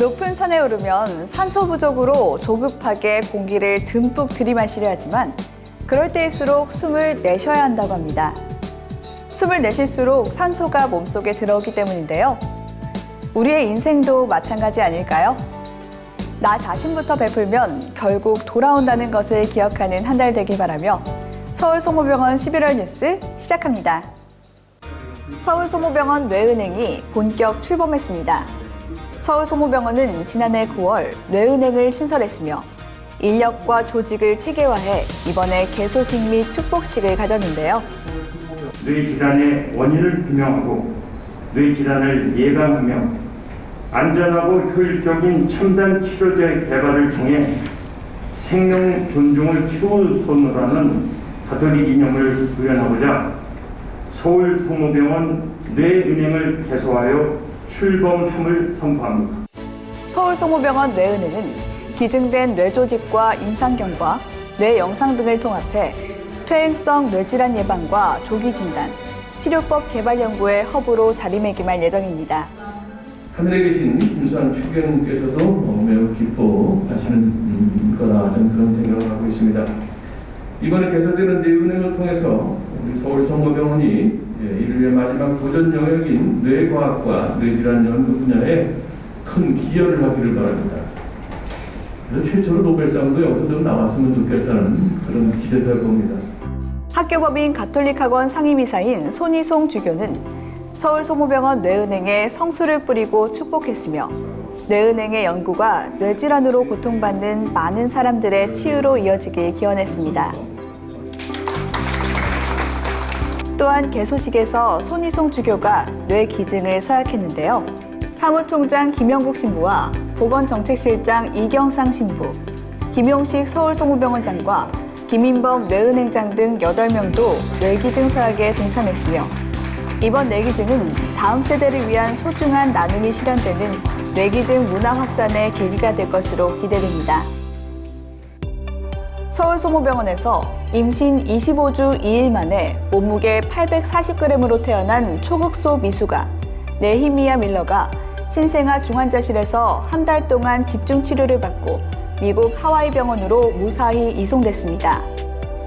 높은 산에 오르면 산소 부족으로 조급하게 공기를 듬뿍 들이마시려 하지만 그럴 때일수록 숨을 내쉬어야 한다고 합니다. 숨을 내쉴수록 산소가 몸속에 들어오기 때문인데요. 우리의 인생도 마찬가지 아닐까요? 나 자신부터 베풀면 결국 돌아온다는 것을 기억하는 한 달 되길 바라며 서울소모병원 11월 뉴스 시작합니다. 서울소모병원 뇌은행이 본격 출범했습니다. 서울소모병원은 지난해 9월 뇌은행을 신설했으며 인력과 조직을 체계화해 이번에 개소식 및 축복식을 가졌는데요. 뇌질환의 원인을 규명하고 뇌질환을 예방하며 안전하고 효율적인 첨단 치료제 개발을 통해 생명 존중을 최우선으로 하는 가톨릭 이념을 구현하고자 서울소모병원 뇌은행을 개소하여 출범함을 선포합니다. 서울소모병원 뇌은행은 기증된 뇌조직과 임상경과 뇌영상 등을 통합해 퇴행성 뇌질환 예방과 조기 진단, 치료법 개발 연구의 허브로 자리매김할 예정입니다. 하늘에 계신 김수환 추경께서도 매우 기뻐하시는 거다, 저는 그런 생각을 하고 있습니다. 이번에 개설되는 뇌은행을 통해서 우리 서울소모병원이 인류의 마지막 도전 영역인 뇌과학과 뇌질환 연구 분야에 큰 기여를 하기를 바랍니다. 그래서 최초로 노벨상도 여기서 좀 나왔으면 좋겠다는 그런 기대도 해봅니다. 학교법인 가톨릭학원 상임이사인 손희송 주교는 서울소모병원 뇌은행에 성수를 뿌리고 축복했으며 뇌은행의 연구가 뇌질환으로 고통받는 많은 사람들의 치유로 이어지길 기원했습니다. 또한 개소식에서 손희송 주교가 뇌기증을 서약했는데요. 사무총장 김영국 신부와 보건정책실장 이경상 신부, 김용식 서울소모병원장과 김인범 뇌은행장 등 8명도 뇌기증 서약에 동참했으며 이번 뇌기증은 다음 세대를 위한 소중한 나눔이 실현되는 뇌기증 문화 확산의 계기가 될 것으로 기대됩니다. 서울소모병원에서 임신 25주 2일 만에 몸무게 840g으로 태어난 초극소 미숙아 네히미아 밀러가 신생아 중환자실에서 한 달 동안 집중 치료를 받고 미국 하와이 병원으로 무사히 이송됐습니다.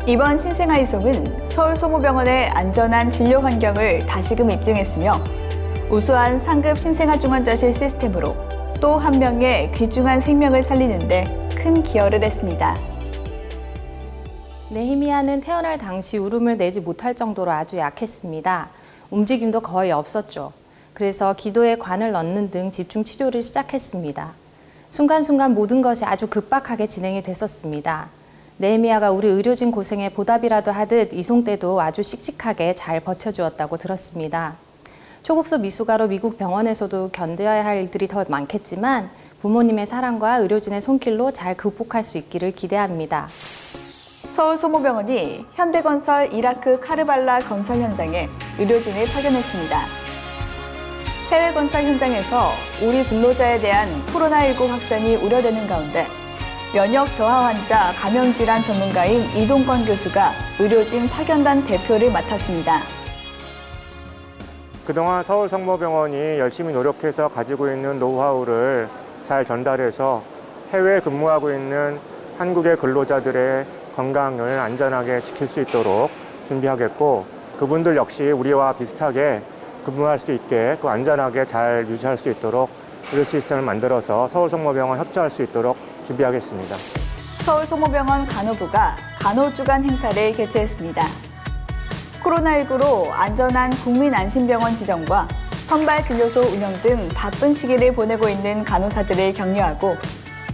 이번 신생아 이송은 서울소모병원의 안전한 진료 환경을 다시금 입증했으며 우수한 상급 신생아 중환자실 시스템으로 또 한 명의 귀중한 생명을 살리는 데 큰 기여를 했습니다. 네히미아는 태어날 당시 울음을 내지 못할 정도로 아주 약했습니다. 움직임도 거의 없었죠. 그래서 기도에 관을 넣는 등 집중 치료를 시작했습니다. 순간순간 모든 것이 아주 급박하게 진행이 됐었습니다. 네히미아가 우리 의료진 고생에 보답이라도 하듯 이송 때도 아주 씩씩하게 잘 버텨주었다고 들었습니다. 초극소 미숙아로 미국 병원에서도 견뎌야 할 일들이 더 많겠지만 부모님의 사랑과 의료진의 손길로 잘 극복할 수 있기를 기대합니다. 서울소모병원이 현대건설 이라크 카르발라 건설 현장에 의료진을 파견했습니다. 해외 건설 현장에서 우리 근로자에 대한 코로나19 확산이 우려되는 가운데 면역 저하 환자 감염질환 전문가인 이동건 교수가 의료진 파견단 대표를 맡았습니다. 그동안 서울성모병원이 열심히 노력해서 가지고 있는 노하우를 잘 전달해서 해외에 근무하고 있는 한국의 근로자들의 건강을 안전하게 지킬 수 있도록 준비하겠고 그분들 역시 우리와 비슷하게 근무할 수 있게 또 안전하게 잘 유지할 수 있도록 의료 시스템을 만들어서 서울성모병원 협조할 수 있도록 준비하겠습니다. 서울소모병원 간호부가 간호주간 행사를 개최했습니다. 코로나19로 안전한 국민안심병원 지정과 선발진료소 운영 등 바쁜 시기를 보내고 있는 간호사들을 격려하고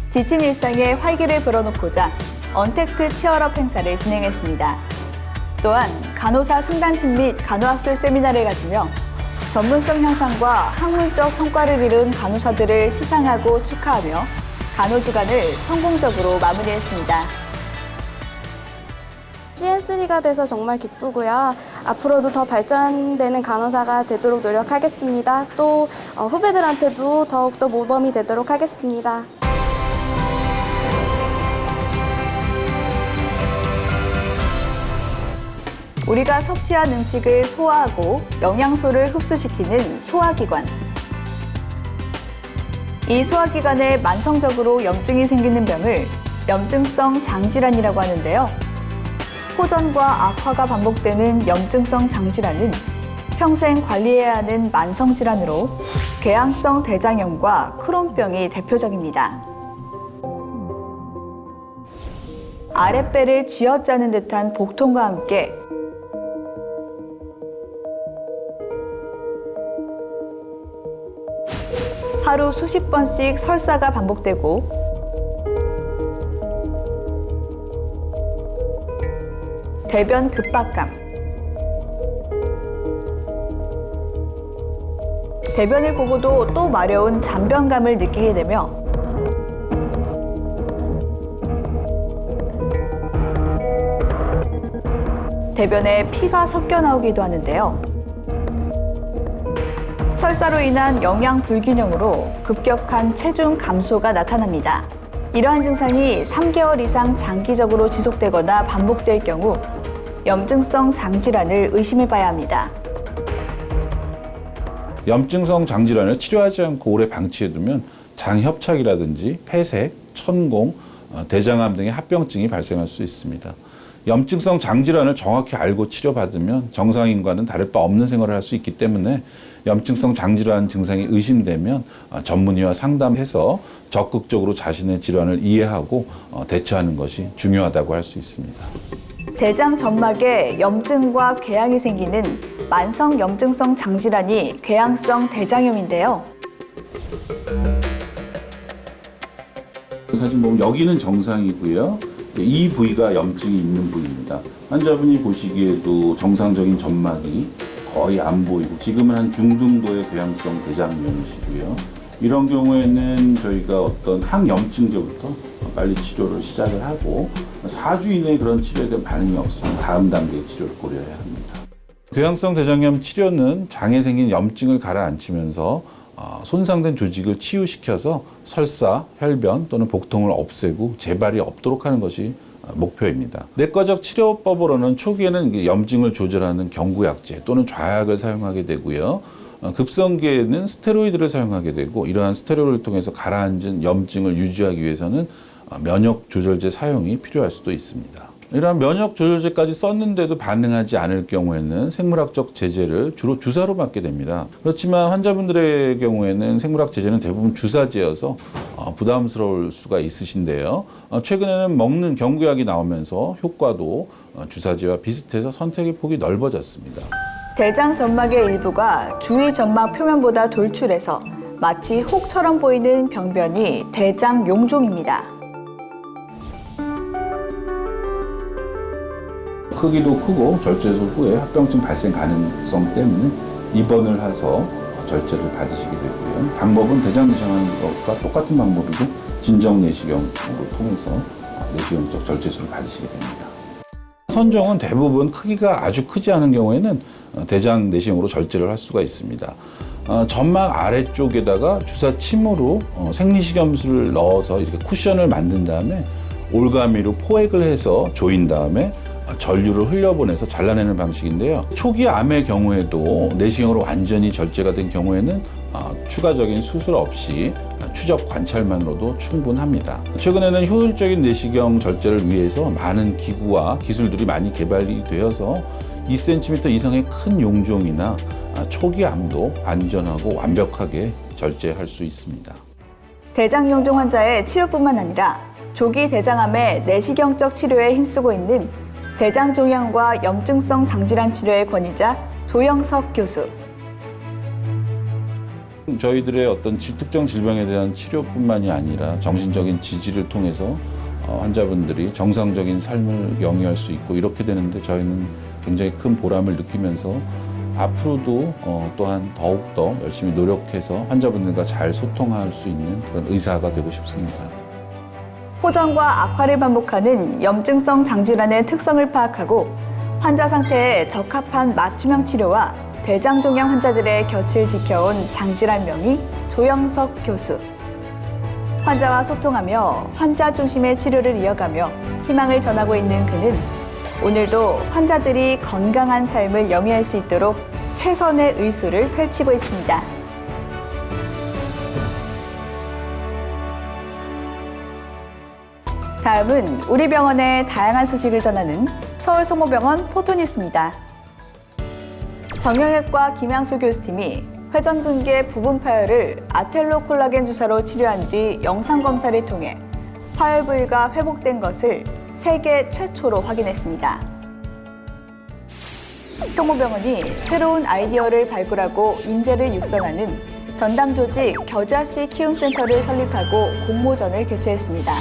지친 일상에 활기를 불어넣고자 언택트 치얼업 행사를 진행했습니다. 또한 간호사 승단식 및 간호학술 세미나를 가지며 전문성 향상과 학문적 성과를 이룬 간호사들을 시상하고 축하하며 간호주간을 성공적으로 마무리했습니다. CN3가 돼서 정말 기쁘고요. 앞으로도 더 발전되는 간호사가 되도록 노력하겠습니다. 또 후배들한테도 더욱더 모범이 되도록 하겠습니다. 우리가 섭취한 음식을 소화하고 영양소를 흡수시키는 소화기관. 이 소화기관에 만성적으로 염증이 생기는 병을 염증성 장질환이라고 하는데요. 호전과 악화가 반복되는 염증성 장질환은 평생 관리해야 하는 만성질환으로 궤양성 대장염과 크론병이 대표적입니다. 아랫배를 쥐어짜는 듯한 복통과 함께 하루 수십 번씩 설사가 반복되고 대변 급박감, 대변을 보고도 또 마려운 잔변감을 느끼게 되며 대변에 피가 섞여 나오기도 하는데요. 설사로 인한 영양 불균형으로 급격한 체중 감소가 나타납니다. 이러한 증상이 3개월 이상 장기적으로 지속되거나 반복될 경우 염증성 장질환을 의심해 봐야 합니다. 염증성 장질환을 치료하지 않고 오래 방치해두면 장협착이라든지 폐색, 천공, 대장암 등의 합병증이 발생할 수 있습니다. 염증성 장질환을 정확히 알고 치료받으면 정상인과는 다를 바 없는 생활을 할 수 있기 때문에 염증성 장질환 증상이 의심되면 전문의와 상담해서 적극적으로 자신의 질환을 이해하고 대처하는 것이 중요하다고 할 수 있습니다. 대장 점막에 염증과 궤양이 생기는 만성 염증성 장질환이 궤양성 대장염인데요. 사진 보면 여기는 정상이고요. 이 부위가 염증이 있는 부위입니다. 환자분이 보시기에도 정상적인 점막이 거의 안 보이고 지금은 한 중등도의 궤양성 대장염이시고요. 이런 경우에는 저희가 어떤 항염증제부터 빨리 치료를 시작을 하고 4주 이내에 그런 치료에 대한 반응이 없으면 다음 단계의 치료를 고려해야 합니다. 궤양성 대장염 치료는 장에 생긴 염증을 가라앉히면서 손상된 조직을 치유시켜서 설사, 혈변 또는 복통을 없애고 재발이 없도록 하는 것이 목표입니다. 내과적 치료법으로는 초기에는 염증을 조절하는 경구약제 또는 좌약을 사용하게 되고요. 급성기에는 스테로이드를 사용하게 되고 이러한 스테로이드를 통해서 가라앉은 염증을 유지하기 위해서는 면역 조절제 사용이 필요할 수도 있습니다. 이러한 면역 조절제까지 썼는데도 반응하지 않을 경우에는 생물학적 제제를 주로 주사로 맞게 됩니다. 그렇지만 환자분들의 경우에는 생물학 제제는 대부분 주사제여서 부담스러울 수가 있으신데요. 최근에는 먹는 경구약이 나오면서 효과도 주사제와 비슷해서 선택의 폭이 넓어졌습니다. 대장 점막의 일부가 주위 점막 표면보다 돌출해서 마치 혹처럼 보이는 병변이 대장 용종입니다. 크기도 크고 절제소 후에 합병증 발생 가능성 때문에 입원을 해서 절제를 받으시게 되고요. 방법은 대장 내시경하는 것과 똑같은 방법이고 진정 내시경을 통해서 내시경적 절제소를 받으시게 됩니다. 선종은 대부분 크기가 아주 크지 않은 경우에는 대장 내시경으로 절제를 할 수가 있습니다. 점막 아래쪽에다가 주사침으로 생리식염수를 넣어서 이렇게 쿠션을 만든 다음에 올가미로 포획을 해서 조인 다음에 전류를 흘려보내서 잘라내는 방식인데요. 초기 암의 경우에도 내시경으로 완전히 절제가 된 경우에는 추가적인 수술 없이 추적 관찰만으로도 충분합니다. 최근에는 효율적인 내시경 절제를 위해서 많은 기구와 기술들이 많이 개발이 되어서 2cm 이상의 큰 용종이나 초기 암도 안전하고 완벽하게 절제할 수 있습니다. 대장용종 환자의 치료뿐만 아니라 조기 대장암의 내시경적 치료에 힘쓰고 있는 대장종양과 염증성 장질환 치료의 권위자 조영석 교수. 저희들의 어떤 특정 질병에 대한 치료뿐만이 아니라 정신적인 지지를 통해서 환자분들이 정상적인 삶을 영위할 수 있고 이렇게 되는데 저희는 굉장히 큰 보람을 느끼면서 앞으로도 또한 더욱더 열심히 노력해서 환자분들과 잘 소통할 수 있는 그런 의사가 되고 싶습니다. 호전과 악화를 반복하는 염증성 장질환의 특성을 파악하고 환자 상태에 적합한 맞춤형 치료와 대장종양 환자들의 곁을 지켜온 장질환 명의 조영석 교수. 환자와 소통하며 환자 중심의 치료를 이어가며 희망을 전하고 있는 그는 오늘도 환자들이 건강한 삶을 영위할 수 있도록 최선의 의술을 펼치고 있습니다. 다음은 우리 병원의 다양한 소식을 전하는 서울송모병원 포토뉴스입니다. 정형외과 김양수 교수팀이 회전근개 부분 파열을 아텔로 콜라겐 주사로 치료한 뒤 영상 검사를 통해 파열 부위가 회복된 것을 세계 최초로 확인했습니다. 송모병원이 새로운 아이디어를 발굴하고 인재를 육성하는 전담 조직 겨자씨 키움센터를 설립하고 공모전을 개최했습니다.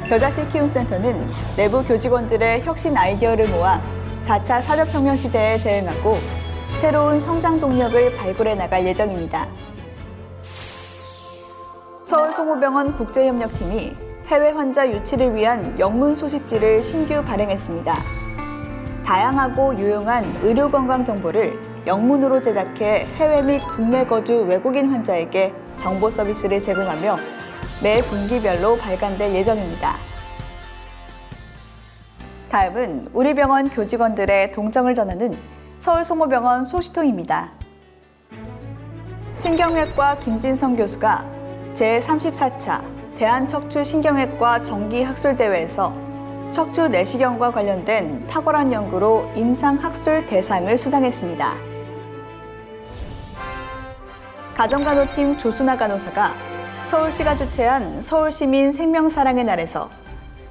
겨자씨 키움센터는 내부 교직원들의 혁신 아이디어를 모아 4차 산업혁명 시대에 대응하고 새로운 성장 동력을 발굴해 나갈 예정입니다. 서울송모병원 국제협력팀이 해외 환자 유치를 위한 영문 소식지를 신규 발행했습니다. 다양하고 유용한 의료 건강 정보를 영문으로 제작해 해외 및 국내 거주 외국인 환자에게 정보 서비스를 제공하며 매 분기별로 발간될 예정입니다. 다음은 우리 병원 교직원들의 동정을 전하는 서울송모병원 소식통입니다. 신경외과 김진성 교수가 제34차 대한척추신경외과 정기학술대회에서 척추 내시경과 관련된 탁월한 연구로 임상학술 대상을 수상했습니다. 가정간호팀 조순아 간호사가 서울시가 주최한 서울시민 생명사랑의 날에서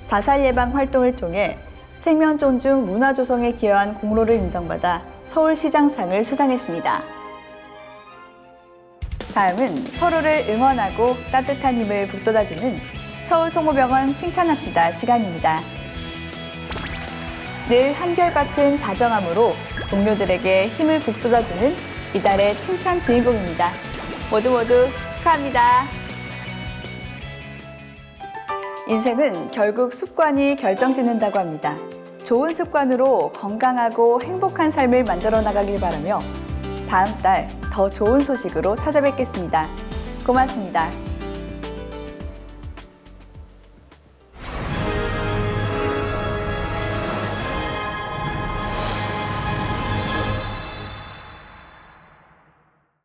자살 예방 활동을 통해 생명 존중 문화 조성에 기여한 공로를 인정받아 서울시장상을 수상했습니다. 다음은 서로를 응원하고 따뜻한 힘을 북돋아주는 서울송모병원 칭찬합시다 시간입니다. 늘 한결같은 다정함으로 동료들에게 힘을 북돋아주는 이달의 칭찬 주인공입니다. 모두 축하합니다. 인생은 결국 습관이 결정짓는다고 합니다. 좋은 습관으로 건강하고 행복한 삶을 만들어 나가길 바라며 다음 달 더 좋은 소식으로 찾아뵙겠습니다. 고맙습니다.